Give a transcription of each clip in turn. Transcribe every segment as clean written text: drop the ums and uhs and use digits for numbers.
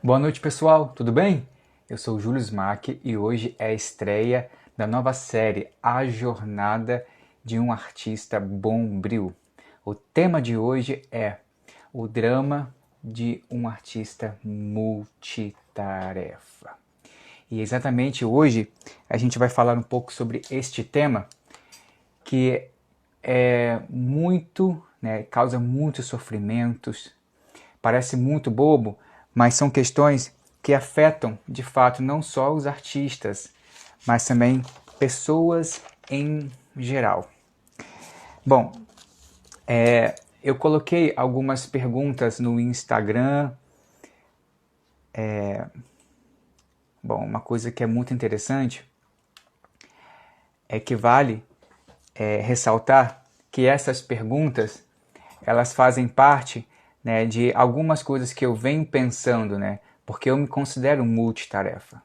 Boa noite, pessoal, tudo bem? Eu sou o Júlio Smack e hoje é a estreia da nova série A Jornada de um Artista Bombril. O tema de hoje é o drama de um artista multitarefa. E exatamente hoje a gente vai falar um pouco sobre este tema que é muito, causa muitos sofrimentos, parece muito bobo, mas são questões que afetam, de fato, não só os artistas, mas também pessoas em geral. Bom, eu coloquei algumas perguntas no Instagram. Bom, uma coisa que é muito interessante é que vale ressaltar que essas perguntas elas fazem parte, de algumas coisas que eu venho pensando, porque eu me considero multitarefa.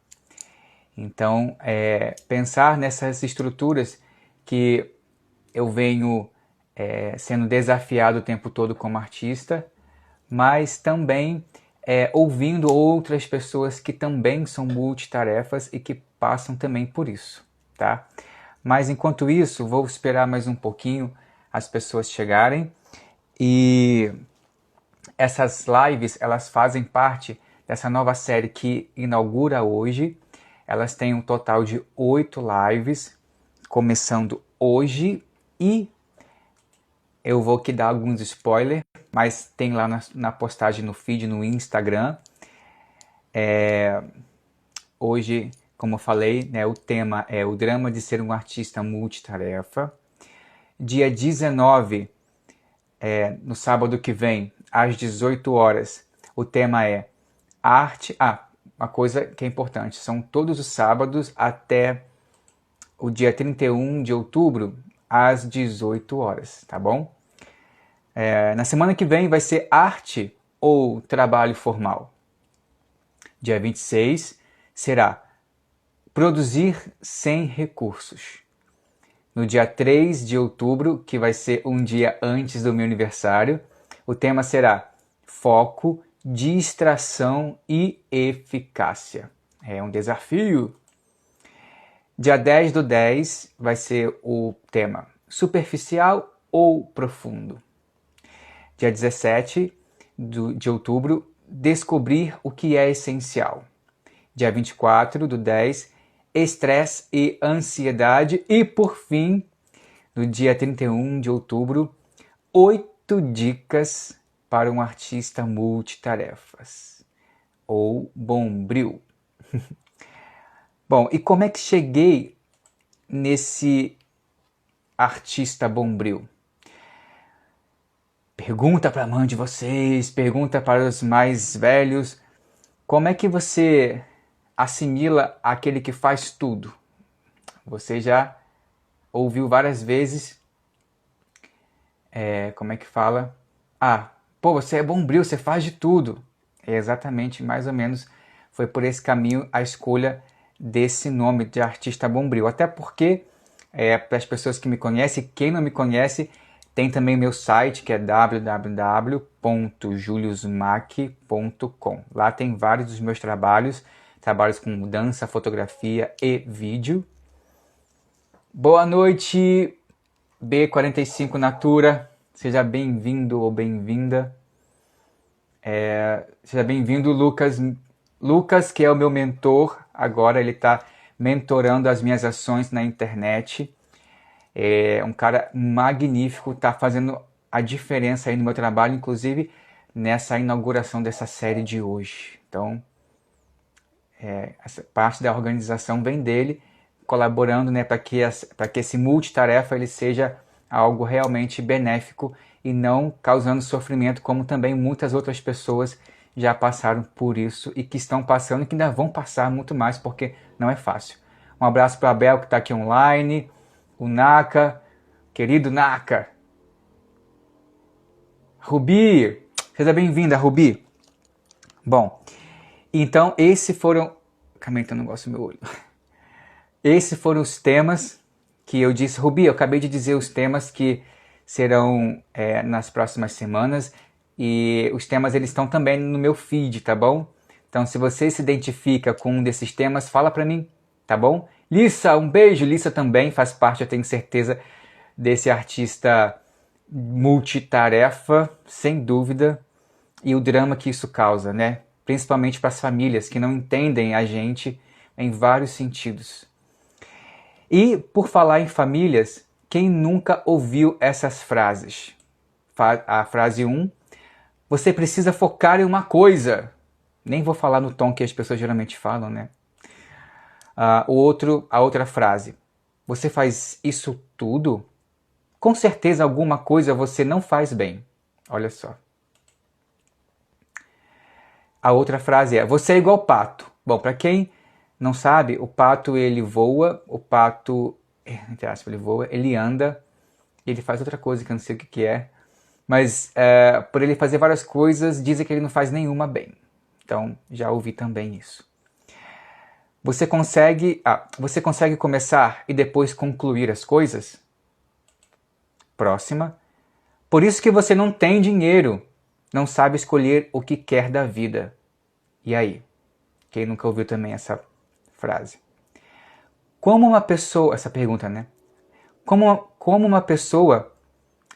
Então, pensar nessas estruturas que eu venho sendo desafiado o tempo todo como artista, mas também ouvindo outras pessoas que também são multitarefas e que passam também por isso, tá? Mas enquanto isso, vou esperar mais um pouquinho as pessoas chegarem. E essas lives, elas fazem parte dessa nova série que inaugura hoje. Elas têm um total de 8 lives, começando hoje. E eu vou aqui dar alguns spoilers, mas tem lá na postagem no feed, no Instagram. Hoje, como eu falei, o tema é o drama de ser um artista multitarefa. Dia 19, no sábado que vem, às 18 horas, o tema é arte. Uma coisa que é importante, são todos os sábados até o dia 31 de outubro, às 18 horas, tá bom? Na semana que vem vai ser arte ou trabalho formal. Dia 26 será produzir sem recursos. No dia 3 de outubro, que vai ser um dia antes do meu aniversário, o tema será foco, distração e eficácia. É um desafio. Dia 10 do 10 vai ser o tema superficial ou profundo. Dia 17 de outubro, descobrir o que é essencial. Dia 24 do 10, estresse e ansiedade. E, por fim, no dia 31 de outubro, 8 dicas para um artista multitarefas, ou bombril. Bom, e como é que cheguei nesse artista bombril? Pergunta para a mãe de vocês, pergunta para os mais velhos, como é que você assimila aquele que faz tudo? Você já ouviu várias vezes, como é que fala? Você é bombril, você faz de tudo. É exatamente, mais ou menos, foi por esse caminho a escolha desse nome de artista bombril. Até porque, para as pessoas que me conhecem, quem não me conhece, tem também meu site, que é www.juliusmack.com. Lá tem vários dos meus trabalhos com dança, fotografia e vídeo. Boa noite, B45 Natura. Seja bem-vindo ou bem-vinda. Seja bem-vindo, Lucas. Lucas, que é o meu mentor, agora ele está mentorando as minhas ações na internet. É um cara magnífico, está fazendo a diferença aí no meu trabalho, inclusive nessa inauguração dessa série de hoje. Então, essa parte da organização vem dele, colaborando, para que esse multitarefa ele seja algo realmente benéfico e não causando sofrimento, como também muitas outras pessoas já passaram por isso e que estão passando e que ainda vão passar muito mais, porque não é fácil. Um abraço para a Bel, que está aqui online, o Naka, querido Naka. Rubi, seja bem-vinda, Rubi. Bom, então esses foram... Calma aí, então não gosto do meu olho. Esses foram os temas que eu disse. Rubi, eu acabei de dizer os temas que serão nas próximas semanas. E os temas eles estão também no meu feed, tá bom? Então, se você se identifica com um desses temas, fala para mim, tá bom? Lissa, um beijo. Lissa também faz parte, eu tenho certeza, desse artista multitarefa, sem dúvida, e o drama que isso causa, né? Principalmente para as famílias que não entendem a gente em vários sentidos. E, por falar em famílias, quem nunca ouviu essas frases? A frase 1, você precisa focar em uma coisa. Nem vou falar no tom que as pessoas geralmente falam, né? A outra frase, você faz isso tudo? Com certeza alguma coisa você não faz bem. Olha só. A outra frase é, você é igual pato. Bom, para quem não sabe, o pato ele voa, o pato, entre aspas, ele voa, ele anda, ele faz outra coisa que eu não sei o que é, mas por ele fazer várias coisas, dizem que ele não faz nenhuma bem. Então, já ouvi também isso. Você consegue começar e depois concluir as coisas? Próxima. Por isso que você não tem dinheiro, não sabe escolher o que quer da vida. E aí? Quem nunca ouviu também essa frase? Como uma pessoa, essa pergunta, né? Como uma pessoa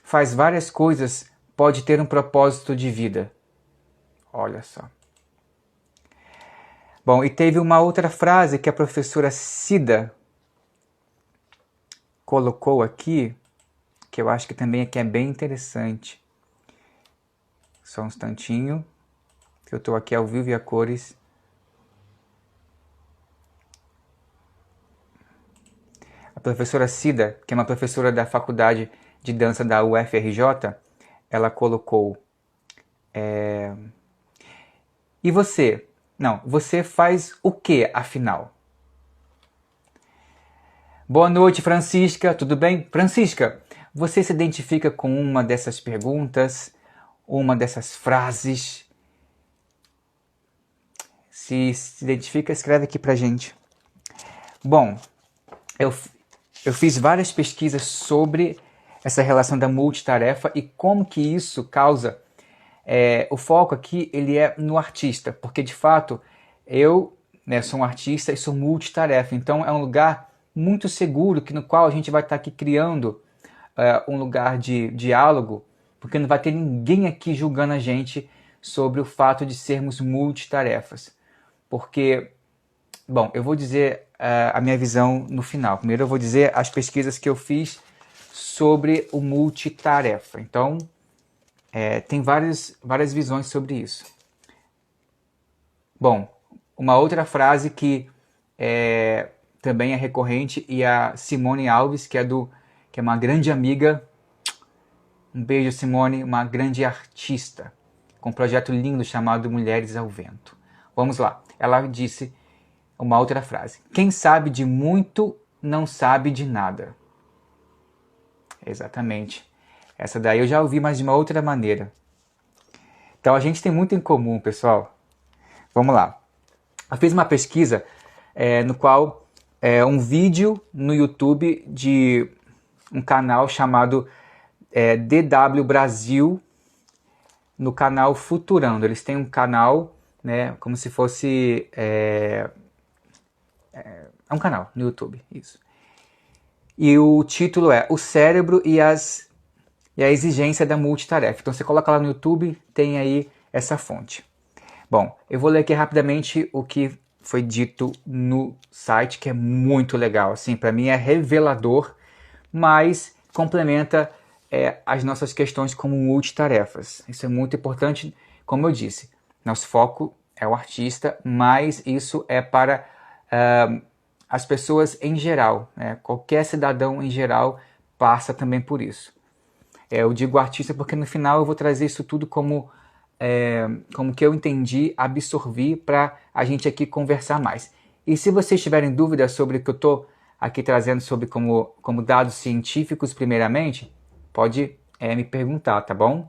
faz várias coisas pode ter um propósito de vida? Olha só. Bom, e teve uma outra frase que a professora Cida colocou aqui, que eu acho que também aqui é bem interessante. Só um instantinho, que eu estou aqui ao vivo e a cores. A professora Cida, que é uma professora da Faculdade de Dança da UFRJ, ela colocou... E você? Não, você faz o que, afinal? Boa noite, Francisca, tudo bem? Francisca, você se identifica com uma dessas perguntas, uma dessas frases? Se identifica, escreve aqui pra gente. Bom, eu fiz várias pesquisas sobre essa relação da multitarefa e como que isso causa... o foco aqui ele é no artista, porque de fato eu sou um artista e sou multitarefa, então é um lugar muito seguro no qual a gente vai estar aqui criando um lugar de diálogo, porque não vai ter ninguém aqui julgando a gente sobre o fato de sermos multitarefas. Porque, bom, eu vou dizer a minha visão no final. Primeiro eu vou dizer as pesquisas que eu fiz sobre o multitarefa. Então, tem várias visões sobre isso. Bom, uma outra frase que também é recorrente e a Simone Alves, que é uma grande amiga, um beijo Simone, uma grande artista, com um projeto lindo chamado Mulheres ao Vento. Vamos lá, ela disse uma outra frase, quem sabe de muito não sabe de nada. Exatamente. Essa daí eu já ouvi, mas de uma outra maneira. Então a gente tem muito em comum, pessoal. Vamos lá. Eu fiz uma pesquisa no qual um vídeo no YouTube de um canal chamado DW Brasil, no canal Futurando. Eles têm um canal, né, como se fosse... é um canal no YouTube, isso. E o título é O Cérebro e a Exigência da Multitarefa. Então você coloca lá no YouTube, tem aí essa fonte. Bom, eu vou ler aqui rapidamente o que foi dito no site, que é muito legal. Assim, para mim é revelador, mas complementa as nossas questões como multitarefas. Isso é muito importante, como eu disse. Nosso foco é o artista, mas isso é para as pessoas em geral, né? Qualquer cidadão em geral passa também por isso. Eu digo artista porque no final eu vou trazer isso tudo como que eu entendi, absorvi para a gente aqui conversar mais. E se vocês tiverem dúvidas sobre o que eu estou aqui trazendo sobre como dados científicos primeiramente, pode me perguntar, tá bom?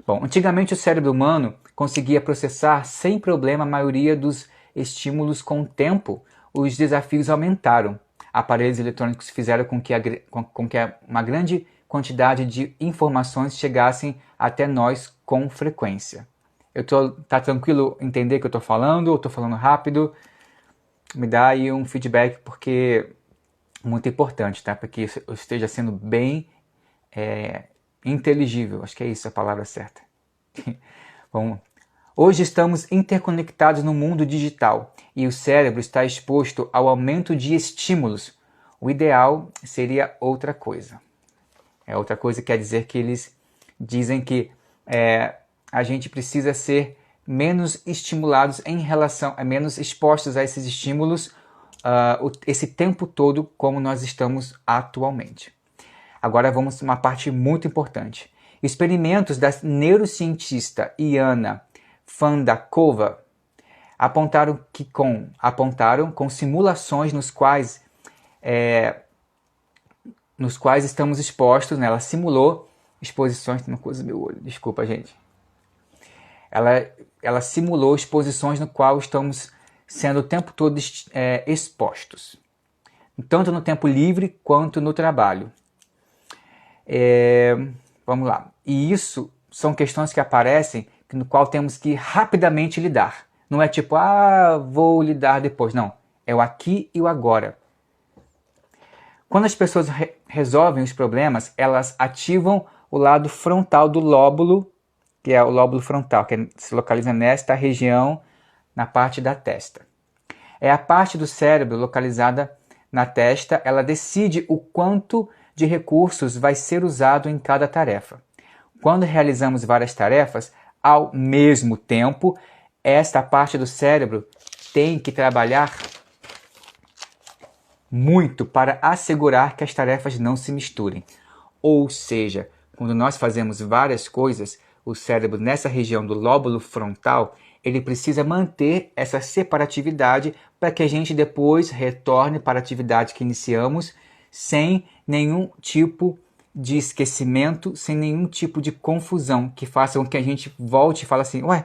Bom, antigamente o cérebro humano conseguia processar sem problema a maioria dos estímulos. Com o tempo, os desafios aumentaram. Aparelhos eletrônicos fizeram com que uma grande quantidade de informações chegassem até nós com frequência. Tá tranquilo entender que eu tô falando ou tô falando rápido? Me dá aí um feedback, porque é muito importante, tá? Para que eu esteja sendo bem inteligível. Acho que é isso a palavra certa. Bom, hoje estamos interconectados no mundo digital e o cérebro está exposto ao aumento de estímulos. O ideal seria outra coisa. Outra coisa quer dizer que eles dizem que a gente precisa ser menos estimulados menos expostos a esses estímulos esse tempo todo como nós estamos atualmente. Agora vamos a uma parte muito importante. Experimentos da neurocientista Iana Fandakova apontaram com simulações nos quais estamos expostos, né? Ela simulou exposições, tem uma coisa no meu olho, desculpa gente. Ela simulou exposições no qual estamos sendo o tempo todo expostos, tanto no tempo livre quanto no trabalho. Vamos lá. E isso são questões que aparecem no qual temos que rapidamente lidar. Não é tipo, vou lidar depois. Não. É o aqui e o agora. Quando as pessoas resolvem os problemas, elas ativam o lado frontal do lóbulo, que é o lóbulo frontal, que se localiza nesta região, na parte da testa. É a parte do cérebro localizada na testa, ela decide o quanto de recursos vai ser usado em cada tarefa. Quando realizamos várias tarefas, ao mesmo tempo, esta parte do cérebro tem que trabalhar muito para assegurar que as tarefas não se misturem. Ou seja, quando nós fazemos várias coisas, o cérebro nessa região do lóbulo frontal, ele precisa manter essa separatividade para que a gente depois retorne para a atividade que iniciamos sem nenhum tipo de esquecimento, sem nenhum tipo de confusão que faça com que a gente volte e fale assim, ué,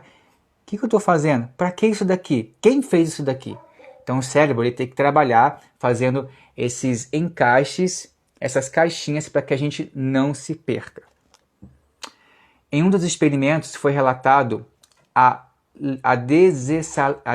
o que eu estou fazendo? Para que isso daqui? Quem fez isso daqui? Então o cérebro ele tem que trabalhar fazendo esses encaixes, essas caixinhas para que a gente não se perca. Em um dos experimentos foi relatado a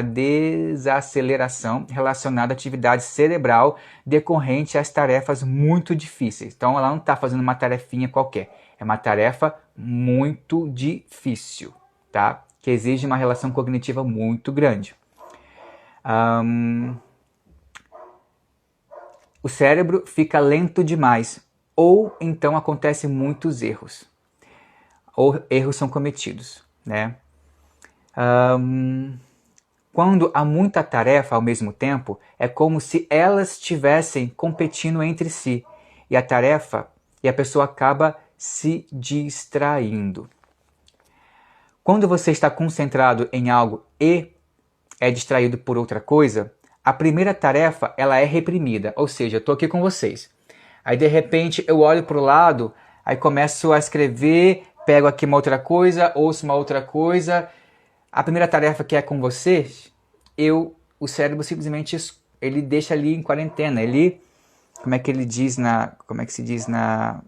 desaceleração relacionada à atividade cerebral decorrente às tarefas muito difíceis. Então ela não está fazendo uma tarefinha qualquer, é uma tarefa muito difícil, tá? Que exige uma relação cognitiva muito grande. O cérebro fica lento demais, ou então acontecem muitos erros, ou erros são cometidos, né? Quando há muita tarefa ao mesmo tempo, é como se elas estivessem competindo entre si e a pessoa acaba se distraindo. Quando você está concentrado em algo e é distraído por outra coisa, a primeira tarefa ela é reprimida, ou seja, eu estou aqui com vocês. Aí de repente eu olho para o lado, aí começo a escrever, pego aqui uma outra coisa, ouço uma outra coisa. A primeira tarefa que é com vocês, o cérebro simplesmente ele deixa ali em quarentena. Ele, como é que se diz ela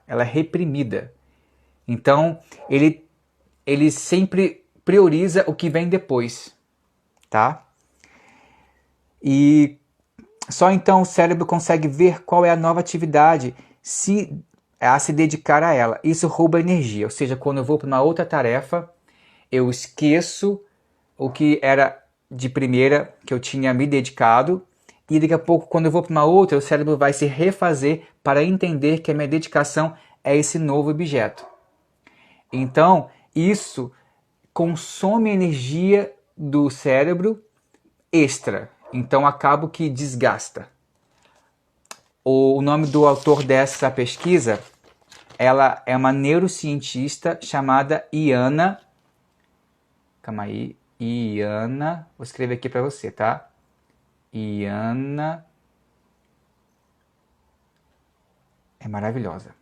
é reprimida. Então ele sempre prioriza o que vem depois, tá? E só então o cérebro consegue ver qual é a nova atividade a se dedicar a ela. Isso rouba energia, ou seja, quando eu vou para uma outra tarefa, eu esqueço o que era de primeira que eu tinha me dedicado e daqui a pouco, quando eu vou para uma outra, o cérebro vai se refazer para entender que a minha dedicação é esse novo objeto. Então, isso consome energia do cérebro extra, então acabo que desgasta. O nome do autor dessa pesquisa, ela é uma neurocientista chamada Iana. Calma aí, Iana. Vou escrever aqui para você, tá? Iana. É maravilhosa.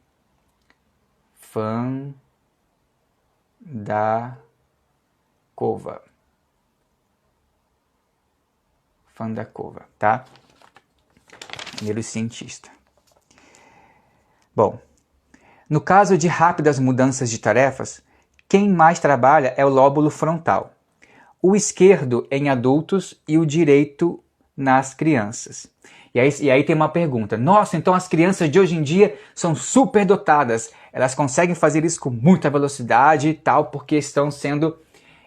Fandakova, tá? Neurocientista. Bom, no caso de rápidas mudanças de tarefas, Quem mais trabalha é o lóbulo frontal. O esquerdo em adultos e o direito nas crianças. E aí tem uma pergunta. Nossa, então as crianças de hoje em dia são superdotadas. Elas conseguem fazer isso com muita velocidade e tal, porque estão sendo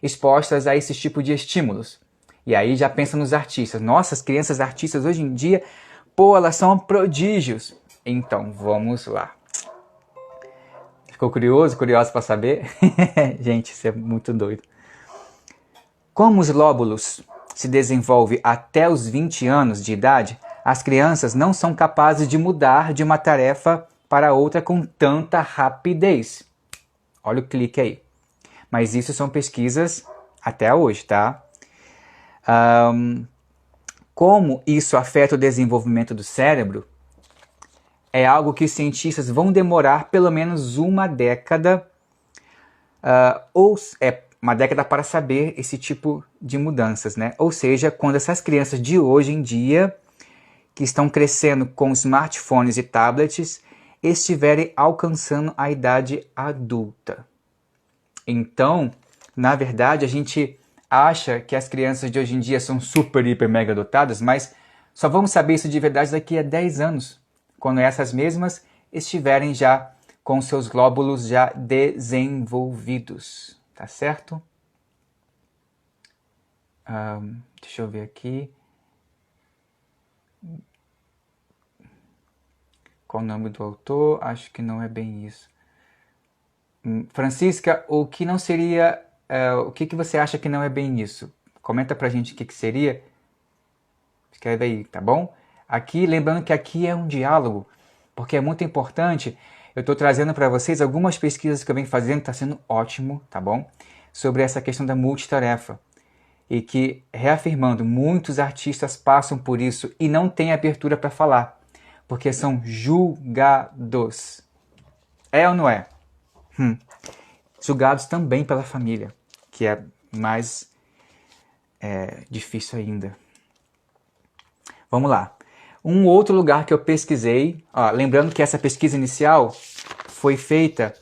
expostas a esse tipo de estímulos. E aí já pensa nos artistas. Nossa, as crianças artistas hoje em dia, pô, elas são prodígios. Então, vamos lá. Ficou curioso para saber? Gente, isso é muito doido. Como os lóbulos se desenvolvem até os 20 anos de idade, as crianças não são capazes de mudar de uma tarefa para outra com tanta rapidez. Olha o clique aí. Mas isso são pesquisas até hoje, tá? Como isso afeta o desenvolvimento do cérebro é algo que os cientistas vão demorar pelo menos uma década, uma década para saber esse tipo de mudanças, né? Ou seja, quando essas crianças de hoje em dia, que estão crescendo com smartphones e tablets, estiverem alcançando a idade adulta. Então, na verdade, a gente acha que as crianças de hoje em dia são super, hiper, mega dotadas, mas só vamos saber isso de verdade daqui a 10 anos, quando essas mesmas estiverem já com seus glóbulos já desenvolvidos, tá certo? Deixa eu ver aqui. Qual o nome do autor? Acho que não é bem isso. Francisca, o que não seria... o que você acha que não é bem isso? Comenta pra gente o que seria. Escreve aí, tá bom? Aqui, lembrando que aqui é um diálogo, porque é muito importante. Eu estou trazendo para vocês algumas pesquisas que eu venho fazendo, está sendo ótimo, tá bom? Sobre essa questão da multitarefa. E que, reafirmando, muitos artistas passam por isso e não têm abertura para falar, porque são julgados. É ou não é? Julgados também pela família, que é mais difícil ainda. Vamos lá. Um outro lugar que eu pesquisei, lembrando que essa pesquisa inicial foi feita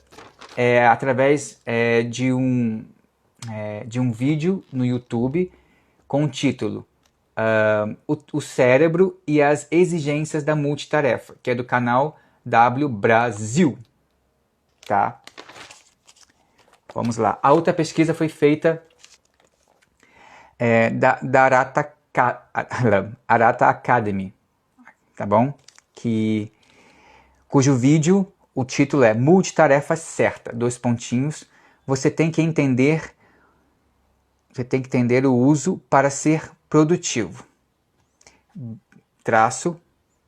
através de um vídeo no YouTube com o título O Cérebro e as Exigências da Multitarefa, que é do canal W Brasil. Tá? Vamos lá. A outra pesquisa foi feita da Arata Academy, tá bom? Cujo vídeo, o título é Multitarefa Certa, : Você tem que entender o uso para ser produtivo.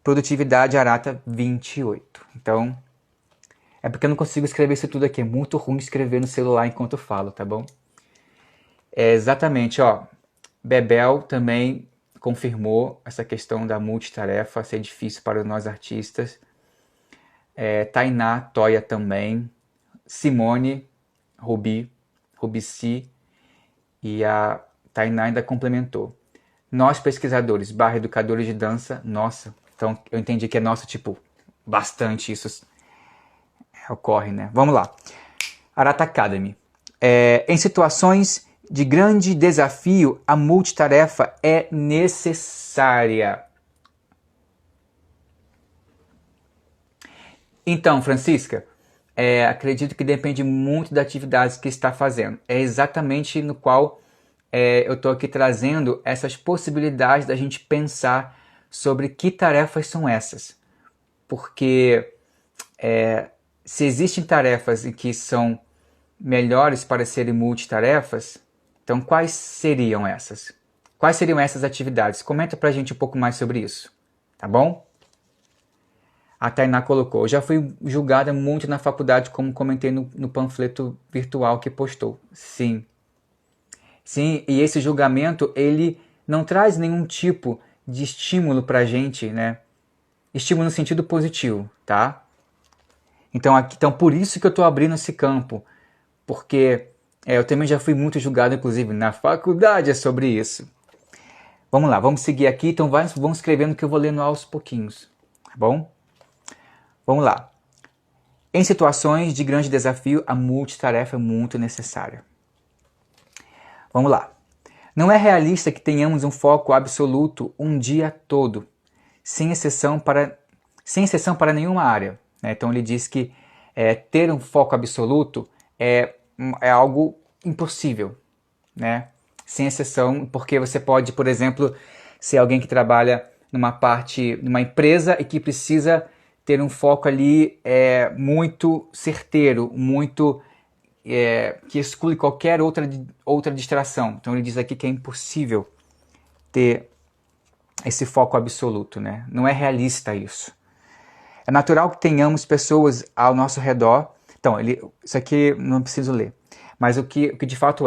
Produtividade Arata 28. Então, é porque eu não consigo escrever isso tudo aqui. É muito ruim escrever no celular enquanto eu falo, tá bom? Exatamente, Bebel também confirmou essa questão da multitarefa ser difícil para nós artistas. Tainá Toia também. Simone Rubici. E a Tainá ainda complementou. Nós, pesquisadores, / educadores de dança, nossa. Então, eu entendi que é nosso, bastante isso ocorre, né? Vamos lá. Arata Academy. Em situações de grande desafio, a multitarefa é necessária. Então, Francisca, acredito que depende muito da atividade que está fazendo. É exatamente no qual eu estou aqui trazendo essas possibilidades da gente pensar sobre que tarefas são essas. Porque se existem tarefas em que são melhores para serem multitarefas, então quais seriam essas? Quais seriam essas atividades? Comenta pra gente um pouco mais sobre isso, tá bom? A Tainá colocou, eu já fui julgada muito na faculdade, como comentei no panfleto virtual que postou. Sim. Sim, e esse julgamento, ele não traz nenhum tipo de estímulo pra gente, né? Estímulo no sentido positivo, tá? Então, por isso que eu estou abrindo esse campo, porque eu também já fui muito julgado, inclusive, na faculdade sobre isso. Vamos lá, vamos seguir aqui, então vamos escrevendo que eu vou lendo aos pouquinhos, tá bom? Vamos lá. Em situações de grande desafio, a multitarefa é muito necessária. Vamos lá. Não é realista que tenhamos um foco absoluto um dia todo, sem exceção para nenhuma área. Né? Então ele diz que ter um foco absoluto é algo impossível, né? Sem exceção, porque você pode, por exemplo, ser alguém que trabalha numa empresa e que precisa ter um foco ali muito certeiro, muito que exclui qualquer outra distração. Então ele diz aqui que é impossível ter esse foco absoluto, né? Não é realista isso. É natural que tenhamos pessoas ao nosso redor. Então, isso aqui não preciso ler. Mas o que de fato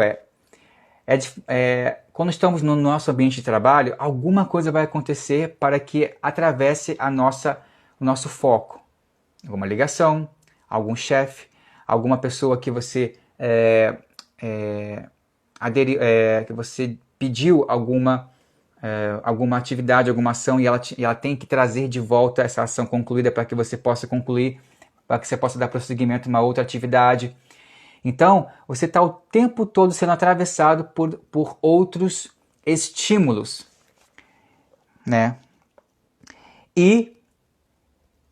quando estamos no nosso ambiente de trabalho, alguma coisa vai acontecer para que atravesse o nosso foco. Alguma ligação, algum chefe, alguma pessoa que você que você pediu alguma atividade, alguma ação e ela tem que trazer de volta essa ação concluída para que você possa concluir, para que você possa dar prosseguimento a uma outra atividade. Então, você está o tempo todo sendo atravessado por outros estímulos, né? E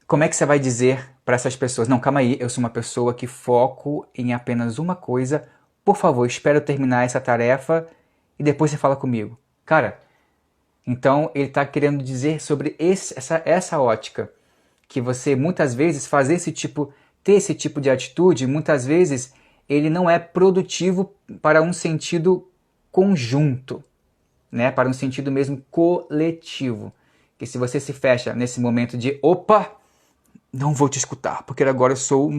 como é que você vai dizer para essas pessoas, não, calma aí, eu sou uma pessoa que foco em apenas uma coisa, por favor, espera eu terminar essa tarefa e depois você fala comigo. Cara, então ele está querendo dizer sobre essa ótica, que você muitas vezes ter esse tipo de atitude, muitas vezes ele não é produtivo para um sentido conjunto, né? Para um sentido mesmo coletivo. Que se você se fecha nesse momento de opa, não vou te escutar, porque agora eu sou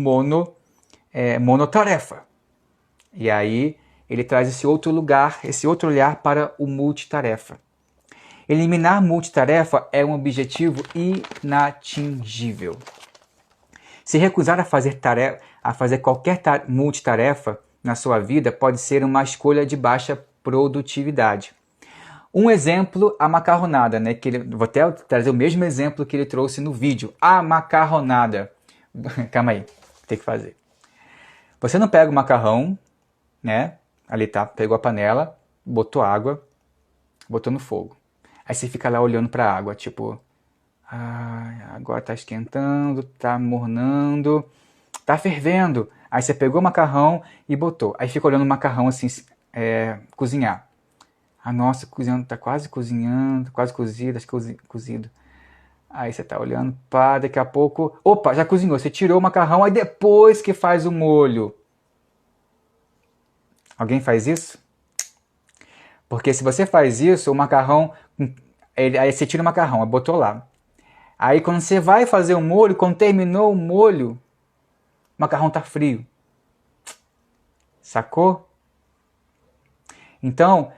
monotarefa. E aí ele traz esse outro lugar, esse outro olhar para o multitarefa. Eliminar multitarefa é um objetivo inatingível. Se recusar a fazer qualquer multitarefa na sua vida pode ser uma escolha de baixa produtividade. Um exemplo, a macarronada, né? Vou até trazer o mesmo exemplo que ele trouxe no vídeo. A macarronada. Calma aí, tem que fazer. Você não pega o macarrão, né? Ali tá, pegou a panela, botou água, botou no fogo. Aí você fica lá olhando para a água, tipo, agora tá esquentando, tá mornando, tá fervendo. Aí você pegou o macarrão e botou. Aí fica olhando o macarrão assim, cozinhar. Nossa, tá quase cozinhando, quase cozido, acho que cozido. Aí você tá olhando, daqui a pouco, opa, já cozinhou. Você tirou o macarrão, aí depois que faz o molho. Alguém faz isso? Porque se você faz isso, o macarrão, aí você tira o macarrão, botou lá. Aí quando você vai fazer o molho, quando terminou o molho, o macarrão tá frio. Sacou? Então,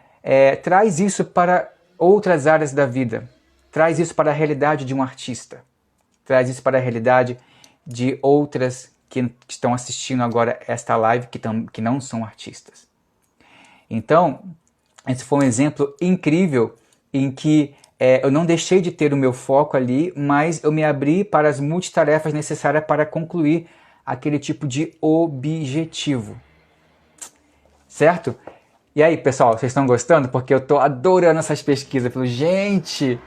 traz isso para outras áreas da vida. Traz isso para a realidade de um artista. Traz isso para a realidade de outras que estão assistindo agora esta live que não são artistas. Então, esse foi um exemplo incrível em que eu não deixei de ter o meu foco ali, mas eu me abri para as multitarefas necessárias para concluir aquele tipo de objetivo. Certo? E aí, pessoal, vocês estão gostando? Porque eu estou adorando essas pesquisas. Gente,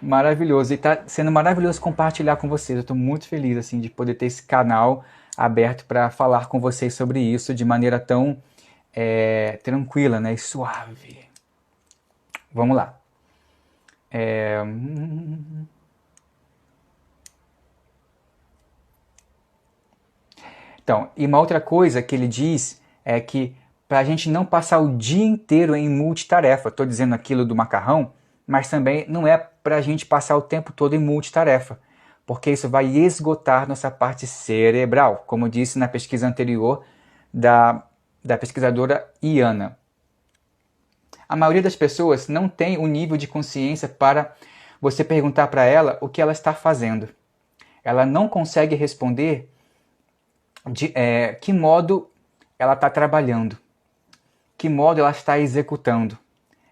maravilhoso. E está sendo maravilhoso compartilhar com vocês. Eu estou muito feliz assim, de poder ter esse canal aberto para falar com vocês sobre isso de maneira tão tranquila, né, e suave. Vamos lá. Então, e uma outra coisa que ele diz é que para a gente não passar o dia inteiro em multitarefa, estou dizendo aquilo do macarrão, mas também não é para a gente passar o tempo todo em multitarefa, porque isso vai esgotar nossa parte cerebral, como disse na pesquisa anterior da pesquisadora Iana. A maioria das pessoas não tem o nível de consciência para você perguntar para ela o que ela está fazendo. Ela não consegue responder de que modo ela está trabalhando, que modo ela está executando.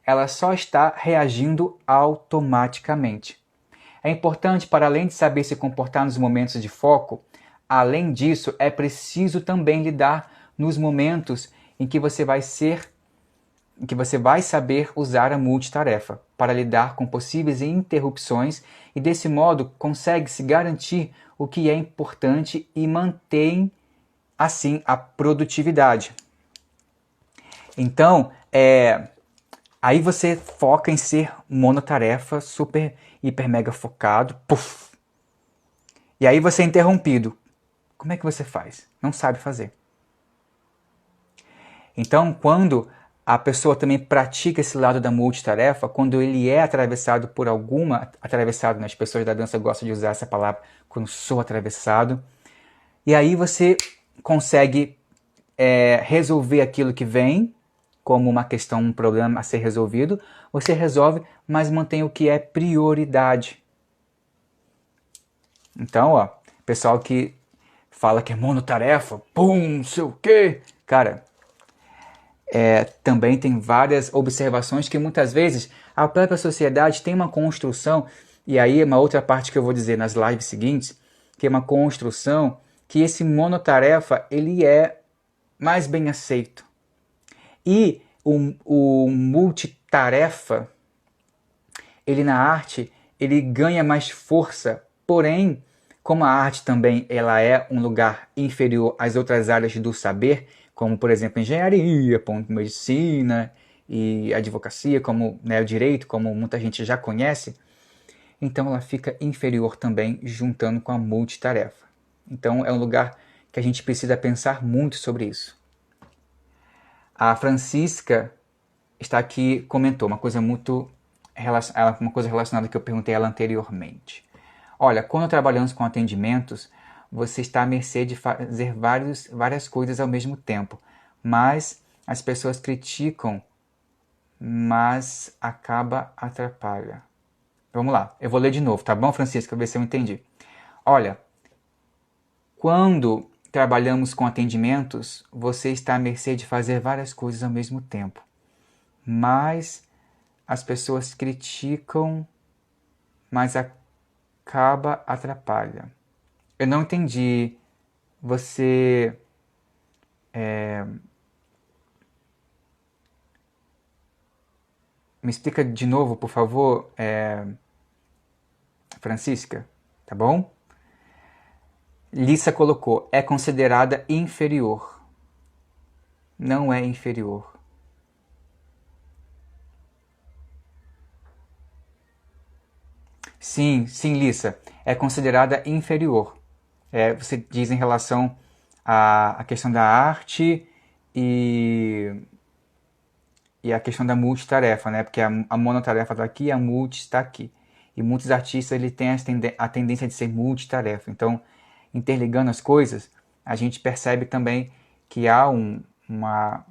Ela só está reagindo automaticamente. É importante, para além de saber se comportar nos momentos de foco, Além disso, é preciso também lidar nos momentos em que você vai saber usar a multitarefa para lidar com possíveis interrupções e desse modo consegue-se garantir o que é importante e mantém assim a produtividade. Então, aí você foca em ser monotarefa, super, hiper, mega focado, puff. E aí você é interrompido. Como é que você faz? Não sabe fazer. Então, quando a pessoa também pratica esse lado da multitarefa, quando ele é atravessado por atravessado, né? As pessoas da dança gostam de usar essa palavra, quando sou atravessado, e aí você consegue resolver aquilo que vem, como uma questão, um problema a ser resolvido, você resolve, mas mantém o que é prioridade. Então, ó, pessoal que fala que é monotarefa, pum, não sei o quê, cara, também tem várias observações que muitas vezes a própria sociedade tem uma construção, e aí é uma outra parte que eu vou dizer nas lives seguintes, que é uma construção que esse monotarefa ele é mais bem aceito. E o multitarefa, ele na arte, ele ganha mais força, porém, como a arte também ela é um lugar inferior às outras áreas do saber, como por exemplo engenharia, medicina e advocacia, como né, o direito, como muita gente já conhece, então ela fica inferior também juntando com a multitarefa. Então é um lugar que a gente precisa pensar muito sobre isso. A Francisca está aqui, comentou uma coisa relacionada que eu perguntei a ela anteriormente. Olha, quando trabalhamos com atendimentos, você está à mercê de fazer várias coisas ao mesmo tempo, mas as pessoas criticam, mas atrapalha. Vamos lá, eu vou ler de novo, tá bom, Francisca? Ver se eu entendi. Olha, quando trabalhamos com atendimentos, você está à mercê de fazer várias coisas ao mesmo tempo, mas as pessoas criticam, mas atrapalha. Eu não entendi. Você me explica de novo, por favor, Francisca, tá bom? Lissa colocou, é considerada inferior. Não é inferior. Sim, Lissa, é considerada inferior. Você diz em relação à questão da arte e a questão da multitarefa, né? Porque a monotarefa está aqui e a multi está aqui. E muitos artistas ele têm a tendência de ser multitarefa. Então, interligando as coisas, a gente percebe também que há uma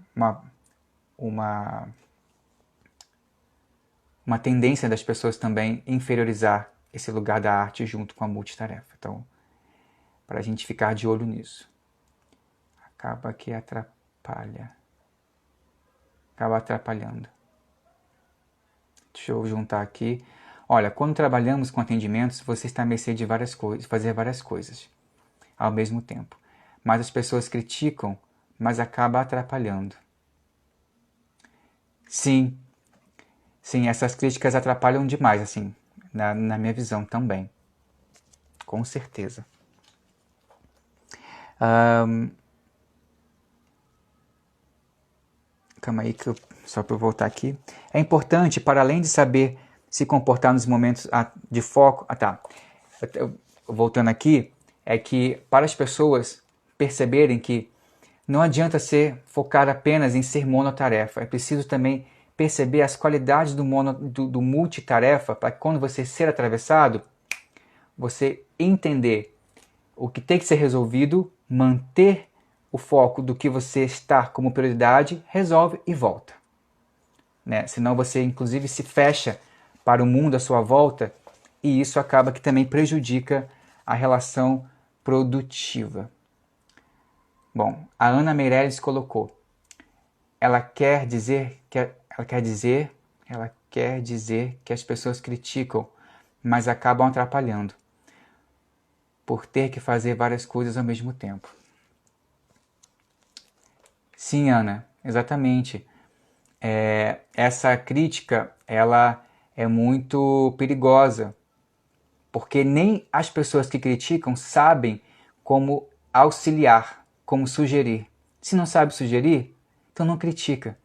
tendência das pessoas também inferiorizar esse lugar da arte junto com a multitarefa. Então, para a gente ficar de olho nisso. Acaba atrapalhando. Deixa eu juntar aqui. Olha, quando trabalhamos com atendimentos, você está à mercê de fazer várias coisas ao mesmo tempo. Mas as pessoas criticam, mas acaba atrapalhando. Sim, essas críticas atrapalham demais, assim, na minha visão também. Com certeza. Calma aí, só para eu voltar aqui. É importante, para além de saber se comportar nos momentos de foco... Voltando aqui, é que para as pessoas perceberem que não adianta focar apenas em ser monotarefa. É preciso também perceber as qualidades do multitarefa para que quando você ser atravessado, você entender o que tem que ser resolvido, manter o foco do que você está como prioridade, resolve e volta. Né? Senão você, inclusive, se fecha para o mundo à sua volta e isso acaba que também prejudica a relação produtiva. Bom, a Ana Meirelles colocou, ela quer dizer que as pessoas criticam, mas acabam atrapalhando. por ter que fazer várias coisas ao mesmo tempo. Sim, Ana, exatamente. Essa crítica, ela é muito perigosa, porque nem as pessoas que criticam sabem como auxiliar, como sugerir. Se não sabe sugerir, então não critica.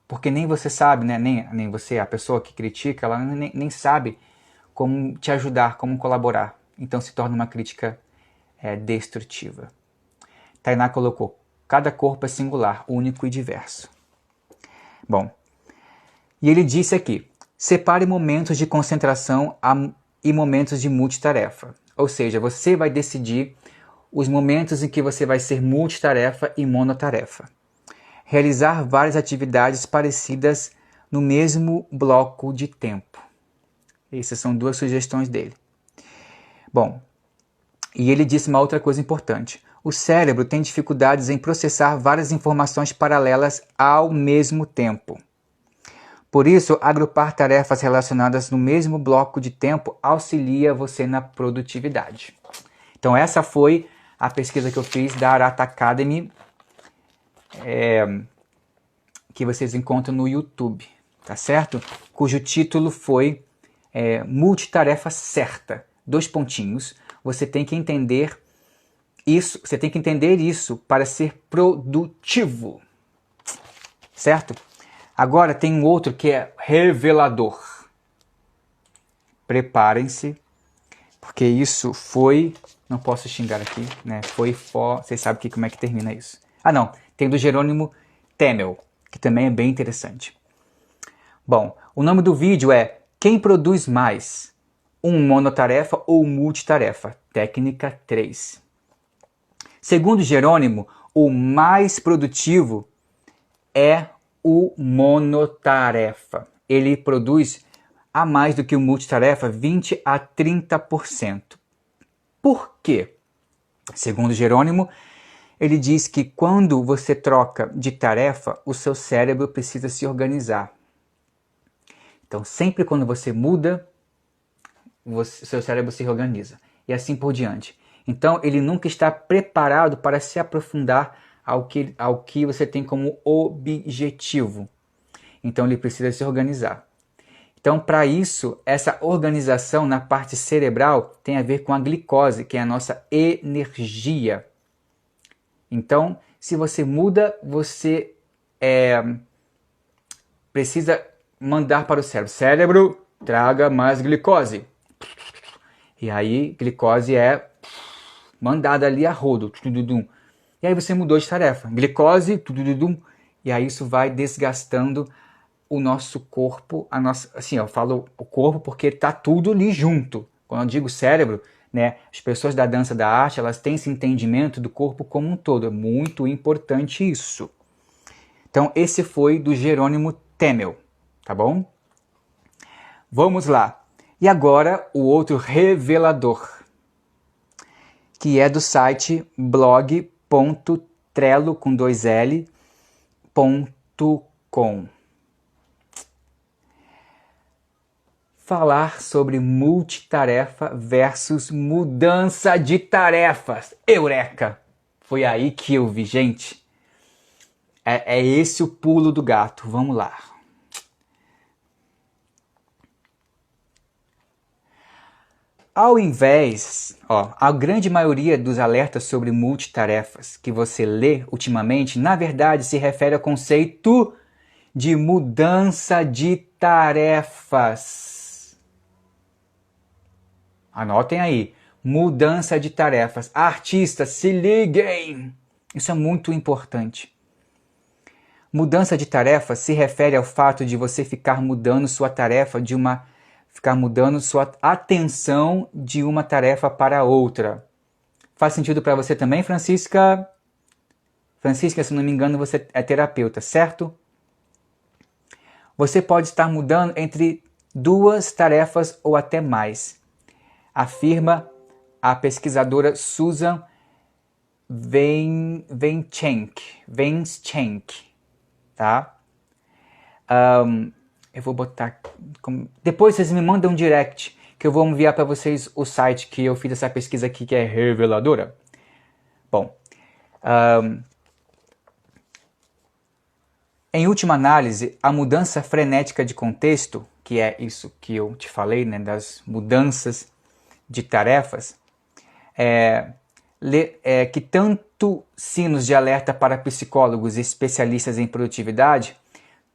Porque nem você sabe, né? nem você, a pessoa que critica, ela nem sabe como te ajudar, como colaborar. Então se torna uma crítica destrutiva. Tainá colocou, cada corpo é singular, único e diverso. Bom, e ele disse aqui, separe momentos de concentração e momentos de multitarefa. Ou seja, você vai decidir os momentos em que você vai ser multitarefa e monotarefa. Realizar várias atividades parecidas no mesmo bloco de tempo. Essas são duas sugestões dele. Bom, e ele disse uma outra coisa importante. O cérebro tem dificuldades em processar várias informações paralelas ao mesmo tempo. Por isso, agrupar tarefas relacionadas no mesmo bloco de tempo auxilia você na produtividade. Então essa foi a pesquisa que eu fiz da Arata Academy, que vocês encontram no YouTube, tá certo? Cujo título foi Multitarefa Certa. 2 pontinhos. Você tem que entender isso para ser produtivo, certo? Agora tem um outro que é revelador. Preparem-se, porque isso foi... Não posso xingar aqui, né? Vocês sabem como é que termina isso. Ah, não. Tem do Jerônimo Temel, que também é bem interessante. Bom, o nome do vídeo é Quem produz mais? Um monotarefa ou multitarefa? Técnica 3. Segundo Jerônimo, o mais produtivo é o monotarefa. Ele produz a mais do que o multitarefa, 20 a 30%. Por quê? Segundo Jerônimo, ele diz que quando você troca de tarefa, o seu cérebro precisa se organizar. Então, sempre quando você muda, o seu cérebro se reorganiza. E assim por diante. Então, ele nunca está preparado para se aprofundar ao que você tem como objetivo. Então, ele precisa se organizar. Então, para isso, essa organização na parte cerebral tem a ver com a glicose, que é a nossa energia. Então, se você muda, você precisa mandar para o cérebro. Cérebro, traga mais glicose. E aí, glicose é mandada ali a rodo. E aí você mudou de tarefa. Glicose, e aí isso vai desgastando o nosso corpo, assim, eu falo o corpo porque está tudo ali junto. Quando eu digo cérebro, né, as pessoas da dança da arte, elas têm esse entendimento do corpo como um todo. É muito importante isso. Então, esse foi do Jerônimo Temel, tá bom? Vamos lá. E agora, o outro revelador, que é do site blog.trello.com. Falar sobre multitarefa versus mudança de tarefas. Eureka! Foi aí que eu vi, gente. É esse o pulo do gato. Vamos lá. Ao invés, a grande maioria dos alertas sobre multitarefas que você lê ultimamente, na verdade se refere ao conceito de mudança de tarefas. Anotem aí, mudança de tarefas. Artistas, se liguem! Isso é muito importante. Mudança de tarefa se refere ao fato de você ficar mudando sua tarefa ficar mudando sua atenção de uma tarefa para outra. Faz sentido para você também, Francisca? Francisca, se não me engano, você é terapeuta, certo? Você pode estar mudando entre 2 tarefas ou até mais, afirma a pesquisadora Susan Weinschenk, tá? Eu vou botar... Depois vocês me mandam um direct que eu vou enviar para vocês o site que eu fiz essa pesquisa aqui, que é reveladora. Bom, em última análise, a mudança frenética de contexto, que é isso que eu te falei, né, das mudanças de tarefas, que tanto sinos de alerta para psicólogos e especialistas em produtividade,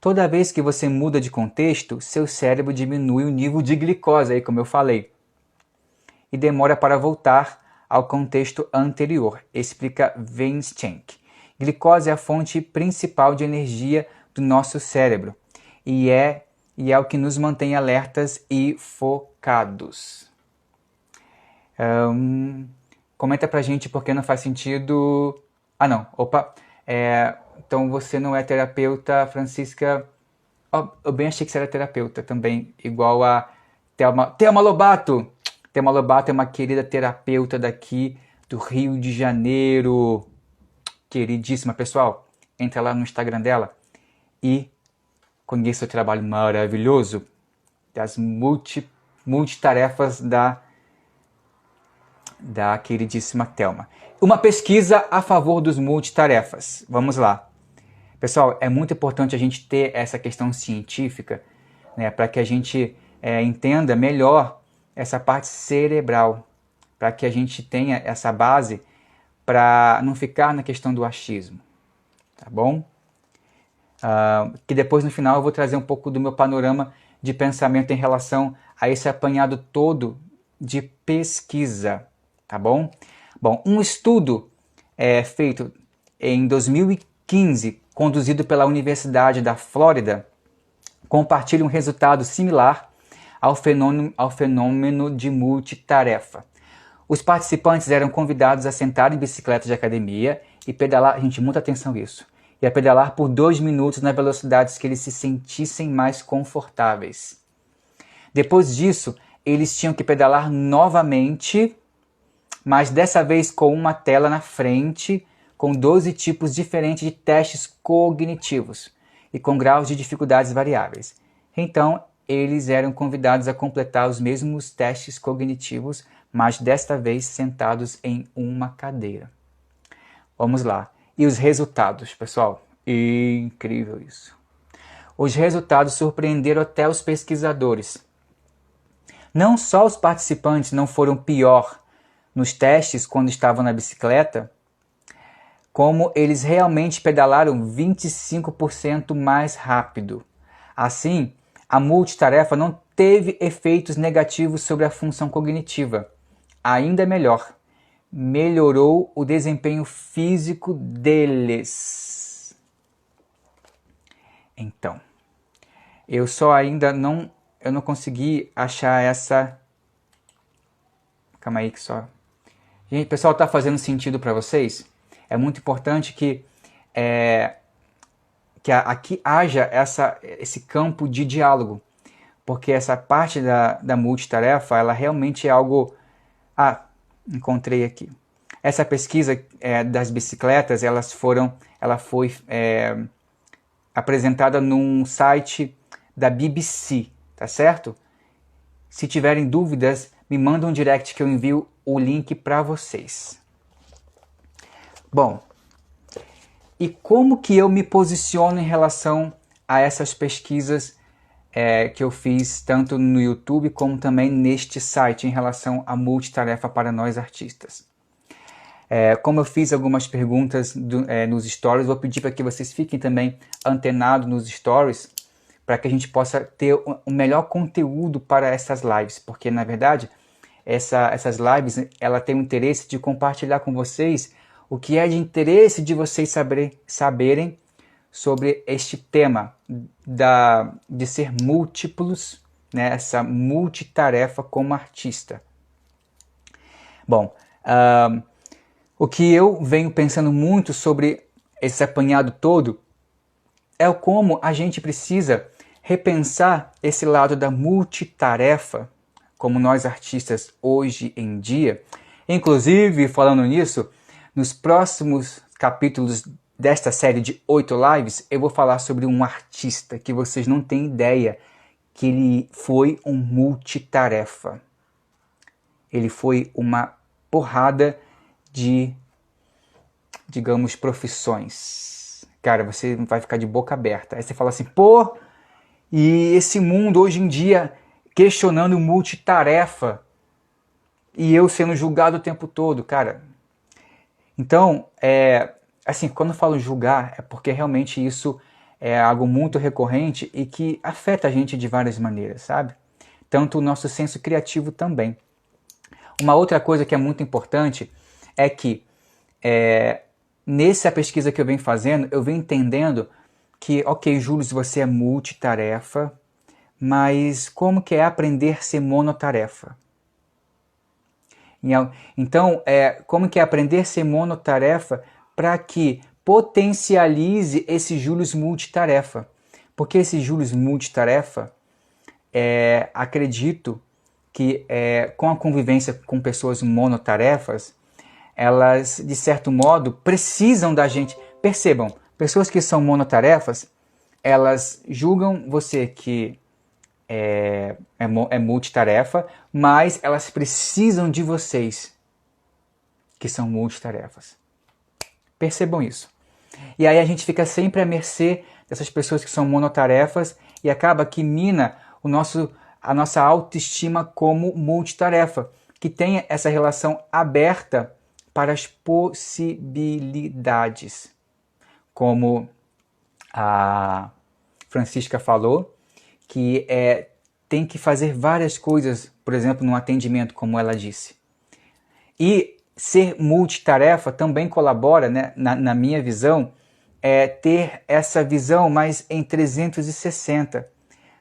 toda vez que você muda de contexto, seu cérebro diminui o nível de glicose, aí, como eu falei, e demora para voltar ao contexto anterior, explica Weinstein. Glicose é a fonte principal de energia do nosso cérebro e é o que nos mantém alertas e focados. Comenta pra gente porque não faz sentido... então você não é terapeuta, Francisca... eu bem achei que você era terapeuta também, igual a Thelma Lobato. Thelma Lobato é uma querida terapeuta daqui do Rio de Janeiro. Queridíssima, pessoal. Entra lá no Instagram dela e conheça o trabalho maravilhoso das multitarefas da queridíssima Thelma. Uma pesquisa a favor dos multitarefas. Vamos lá. Pessoal, é muito importante a gente ter essa questão científica, né, para que a gente entenda melhor essa parte cerebral, para que a gente tenha essa base para não ficar na questão do achismo, tá bom? Que depois no final eu vou trazer um pouco do meu panorama de pensamento em relação a esse apanhado todo de pesquisa, tá bom? Bom, um estudo feito em 2015, conduzido pela Universidade da Flórida, compartilha um resultado similar ao fenômeno de multitarefa. Os participantes eram convidados a sentar em bicicletas de academia e pedalar, gente, muita atenção nisso, e a pedalar por 2 minutos nas velocidades que eles se sentissem mais confortáveis. Depois disso, eles tinham que pedalar novamente, mas dessa vez com uma tela na frente, com 12 tipos diferentes de testes cognitivos e com graus de dificuldades variáveis. Então, eles eram convidados a completar os mesmos testes cognitivos, mas desta vez sentados em uma cadeira. Vamos lá. E os resultados, pessoal? Incrível isso. Os resultados surpreenderam até os pesquisadores. Não só os participantes não foram pior nos testes quando estavam na bicicleta, como eles realmente pedalaram 25% mais rápido. Assim, a multitarefa não teve efeitos negativos sobre a função cognitiva. Ainda melhor, melhorou o desempenho físico deles. Então, eu não consegui achar essa... Calma aí que só... Gente, pessoal, tá fazendo sentido para vocês? É muito importante que aqui haja esse campo de diálogo, porque essa parte da multitarefa, ela realmente é algo... encontrei aqui. Essa pesquisa das bicicletas, ela foi apresentada num site da BBC, tá certo? Se tiverem dúvidas, me mandam um direct que eu envio o link para vocês. Bom, e como que eu me posiciono em relação a essas pesquisas que eu fiz tanto no YouTube como também neste site em relação à multitarefa para nós artistas? Como eu fiz algumas perguntas nos stories, vou pedir para que vocês fiquem também antenados nos stories para que a gente possa ter o melhor conteúdo para essas lives, porque na verdade essas lives ela tem o interesse de compartilhar com vocês o que é de interesse de vocês saberem sobre este tema de ser múltiplos, né, essa multitarefa como artista. Bom, o que eu venho pensando muito sobre esse apanhado todo é como a gente precisa repensar esse lado da multitarefa, como nós artistas hoje em dia. Inclusive, falando nisso, nos próximos capítulos desta série de 8 lives, eu vou falar sobre um artista que vocês não têm ideia que ele foi um multitarefa. ele foi uma porrada de, digamos, profissões. Cara, você vai ficar de boca aberta. Aí você fala assim, pô, e esse mundo hoje em dia questionando multitarefa e eu sendo julgado o tempo todo, cara. Então, assim, quando eu falo julgar, é porque realmente isso é algo muito recorrente e que afeta a gente de várias maneiras, sabe? Tanto o nosso senso criativo também. Uma outra coisa que é muito importante é que nessa pesquisa que eu venho fazendo, eu venho entendendo que, ok, Júlio, você é multitarefa, mas como que é aprender a ser monotarefa? Então, como que é aprender a ser monotarefa para que potencialize esse Júlio multitarefa? Porque esse Júlio multitarefa, acredito que com a convivência com pessoas monotarefas, elas, de certo modo, precisam da gente. Percebam, pessoas que são monotarefas, elas julgam você que é multitarefa, mas elas precisam de vocês, que são multitarefas. Percebam isso. E aí a gente fica sempre à mercê dessas pessoas que são monotarefas e acaba que mina a nossa autoestima como multitarefa, que tem essa relação aberta para as possibilidades. Como a Francisca falou, que tem que fazer várias coisas, por exemplo, no atendimento, como ela disse. E ser multitarefa também colabora, né, na minha visão, ter essa visão mais em 360.